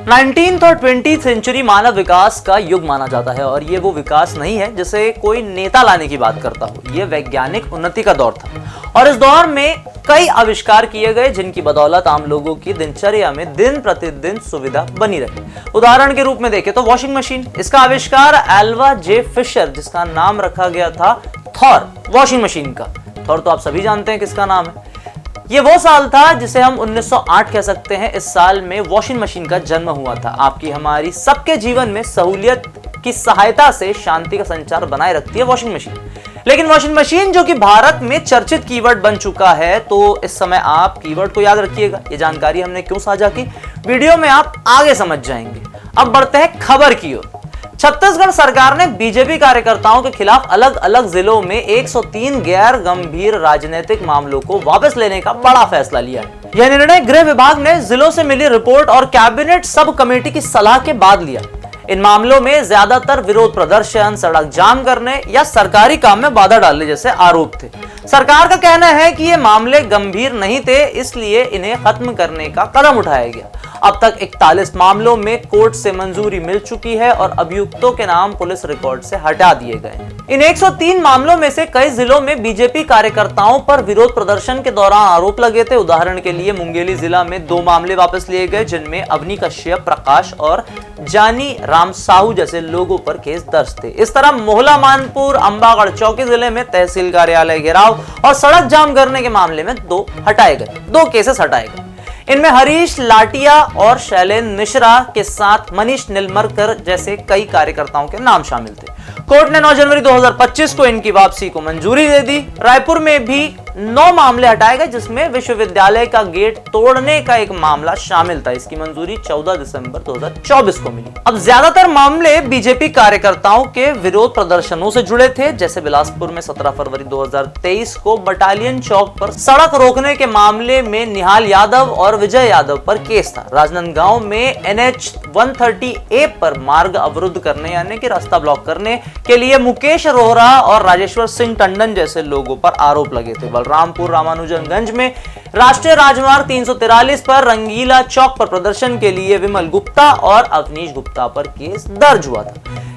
19th और 20th century मानव विकास का युग माना जाता है और ये वो विकास नहीं है जिसे कोई नेता लाने की बात करता हो। ये वैज्ञानिक उन्नति का दौर था और इस दौर में कई आविष्कार किए गए जिनकी बदौलत आम लोगों की दिनचर्या में दिन प्रतिदिन सुविधा बनी रही। उदाहरण के रूप में देखें तो वॉशिंग मशीन, इसका आविष्कार एल्वा जे फिशर, जिसका नाम रखा गया था थॉर वॉशिंग मशीन का। थॉर तो आप सभी जानते हैं किसका नाम है। ये वो साल था जिसे हम 1908 कह सकते हैं। इस साल में वॉशिंग मशीन का जन्म हुआ था। आपकी हमारी सबके जीवन में सहूलियत की सहायता से शांति का संचार बनाए रखती है वॉशिंग मशीन। लेकिन वॉशिंग मशीन जो कि भारत में चर्चित कीवर्ड बन चुका है, तो इस समय आप कीवर्ड को याद रखिएगा। ये जानकारी हमने क्यों साझा की, वीडियो में आप आगे समझ जाएंगे। अब बढ़ते हैं खबर की ओर। छत्तीसगढ़ सरकार ने बीजेपी कार्यकर्ताओं के खिलाफ अलग अलग जिलों में 103 गैर गंभीर राजनीतिक मामलों को वापस लेने का बड़ा फैसला लिया है। यह निर्णय गृह विभाग ने जिलों से मिली रिपोर्ट और कैबिनेट सब कमेटी की सलाह के बाद लिया। इन मामलों में ज्यादातर विरोध प्रदर्शन, सड़क जाम करने या सरकारी काम में बाधा डालने जैसे आरोप थे। सरकार का कहना है कि ये मामले गंभीर नहीं थे, इसलिए इन्हें खत्म करने का कदम उठाया गया। अब तक 41 मामलों में कोर्ट से मंजूरी मिल चुकी है और अभियुक्तों के नाम पुलिस रिकॉर्ड से हटा दिए गए हैं। इन 103 मामलों में से कई जिलों में बीजेपी कार्यकर्ताओं पर विरोध प्रदर्शन के दौरान आरोप लगे थे। उदाहरण के लिए मुंगेली जिला में 2 मामले वापस लिए गए जिनमें अवनी कश्यप, प्रकाश और जानी राम साहू जैसे लोगों पर केस दर्ज थे। इस तरह मोहला मानपुर, अंबागढ़ चौकी जिले में तहसील कार्यालय घेराव और सड़क जाम करने के मामले में 2 केसेस हटाए गए। इनमें हरीश लाटिया और शैलेंद्र मिश्रा के साथ मनीष नीलमरकर जैसे कई कार्यकर्ताओं के नाम शामिल थे। कोर्ट ने 9 जनवरी 2025 को इनकी वापसी को मंजूरी दे दी। रायपुर में भी 9 मामले हटाए गए जिसमें विश्वविद्यालय का गेट तोड़ने का एक मामला शामिल था। इसकी मंजूरी 14 दिसंबर 2024 को मिली। अब ज्यादातर मामले बीजेपी कार्यकर्ताओं के विरोध प्रदर्शनों से जुड़े थे। जैसे बिलासपुर में 17 फरवरी 2023 को बटालियन चौक पर सड़क रोकने के मामले में निहाल यादव और विजय यादव पर केस था। राजनांदगांव में NH 130A पर मार्ग अवरुद्ध करने यानी कि रास्ता ब्लॉक करने के लिए मुकेश रोहरा और राजेश्वर सिंह टंडन जैसे लोगों पर आरोप लगे थे। बलरामपुर रामानुजनगंज में राष्ट्रीय राजमार्ग 343 पर रंगीला चौक पर प्रदर्शन के लिए विमल गुप्ता और अवनीश गुप्ता पर केस दर्ज हुआ था।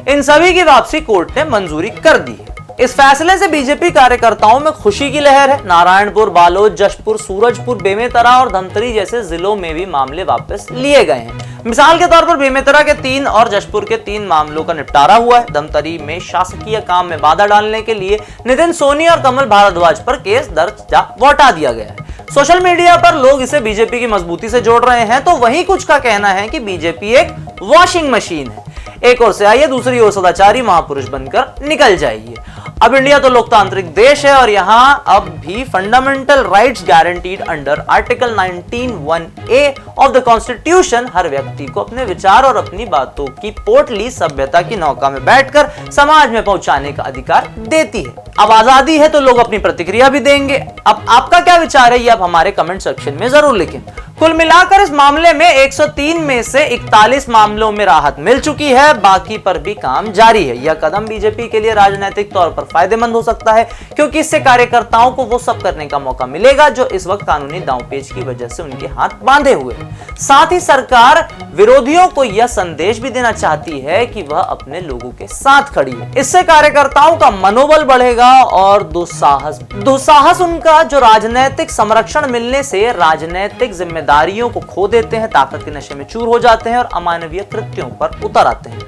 इन सभी की वापसी कोर्ट ने मंजूरी कर दी है। इस फैसले से बीजेपी कार्यकर्ताओं में खुशी की लहर है। नारायणपुर, बालोद, जशपुर, सूरजपुर, बेमेतरा और धमतरी जैसे जिलों में भी मामले वापस लिए गए हैं। मिसाल के तौर पर बेमेतरा के 3 और जशपुर के 3 मामलों का निपटारा हुआ है। धमतरी में शासकीय काम में बाधा डालने के लिए नितिन सोनी और कमल भारद्वाज पर केस दर्ज हटा दिया गया है। सोशल मीडिया पर लोग इसे बीजेपी की मजबूती से जोड़ रहे हैं, तो वहीं कुछ का कहना है कि बीजेपी एक वॉशिंग मशीन है। एक ओर से आइए, दूसरी ओर सदाचारी महापुरुष बनकर निकल जाइए। अब इंडिया तो लोकतांत्रिक देश है और यहां अब भी fundamental rights guaranteed under article 19(1)(a) of the constitution हर व्यक्ति को अपने विचार और अपनी बातों की पोटली सभ्यता की नौका में बैठकर समाज में पहुंचाने का अधिकार देती है। अब आजादी है तो लोग अपनी प्रतिक्रिया भी देंगे। अब आपका क्या विचार है ये आप हमारे कमेंट सेक्शन में जरूर लिखें। कुल मिलाकर इस मामले में 103 में से 41 मामलों में राहत मिल चुकी है, बाकी पर भी काम जारी है। यह कदम बीजेपी के लिए राजनीतिक तौर पर फायदेमंद हो सकता है क्योंकि इससे कार्यकर्ताओं को वो सब करने का मौका मिलेगा जो इस वक्त कानूनी दांवपेच की वजह से उनके हाथ बांधे हुए हैं। साथ ही सरकार विरोधियों को यह संदेश भी देना चाहती है कि वह अपने लोगों के साथ खड़ी है। इससे कार्यकर्ताओं का मनोबल बढ़ेगा और दुस्साहस उनका जो राजनीतिक संरक्षण मिलने से राजनीतिक जिम्मेदारियों को खो देते हैं, ताकत के नशे में चूर हो जाते हैं और अमानवीय कृत्यों पर उतर आते हैं,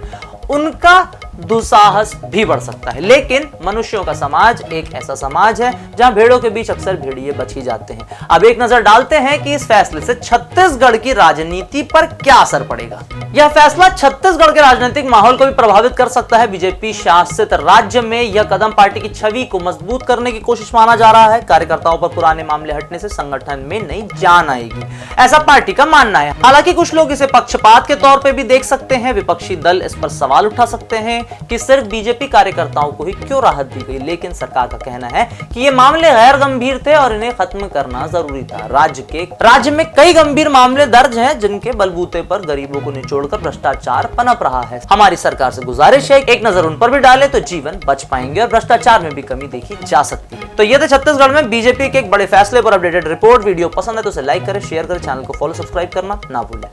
उनका दुस्साहस भी बढ़ सकता है। लेकिन मनुष्यों का समाज एक ऐसा समाज है जहां भेड़ों के बीच अक्सर भेड़िए बच ही जाते हैं। अब एक नजर डालते हैं कि इस फैसले से छत्तीसगढ़ की राजनीति पर क्या असर पड़ेगा। यह फैसला छत्तीसगढ़ के राजनीतिक माहौल को भी प्रभावित कर सकता है। बीजेपी शासित राज्य में यह कदम पार्टी की छवि को मजबूत करने की कोशिश माना जा रहा है। कार्यकर्ताओं पर पुराने मामले हटने से संगठन में नई जान आएगी, ऐसा पार्टी का मानना है। हालांकि कुछ लोग इसे पक्षपात के तौर पर भी देख सकते हैं। विपक्षी दल इस पर सवाल उठा सकते हैं कि सिर्फ बीजेपी कार्यकर्ताओं को ही क्यों राहत दी गई। लेकिन सरकार का कहना है कि ये मामले गैर गंभीर थे और इन्हें खत्म करना जरूरी था। राज्य में कई गंभीर मामले दर्ज हैं जिनके बलबूते पर गरीबों को निचोड़कर भ्रष्टाचार पनप रहा है। हमारी सरकार से गुजारिश है एक नजर उन पर भी डाले तो जीवन बच पाएंगे और भ्रष्टाचार में भी कमी देखी जा सकती है। तो ये थे छत्तीसगढ़ में बीजेपी के एक बड़े फैसले पर अपडेटेड रिपोर्ट। वीडियो पसंद है तो उसे लाइक करें, शेयर करें, चैनल को फॉलो सब्सक्राइब करना ना भूलें।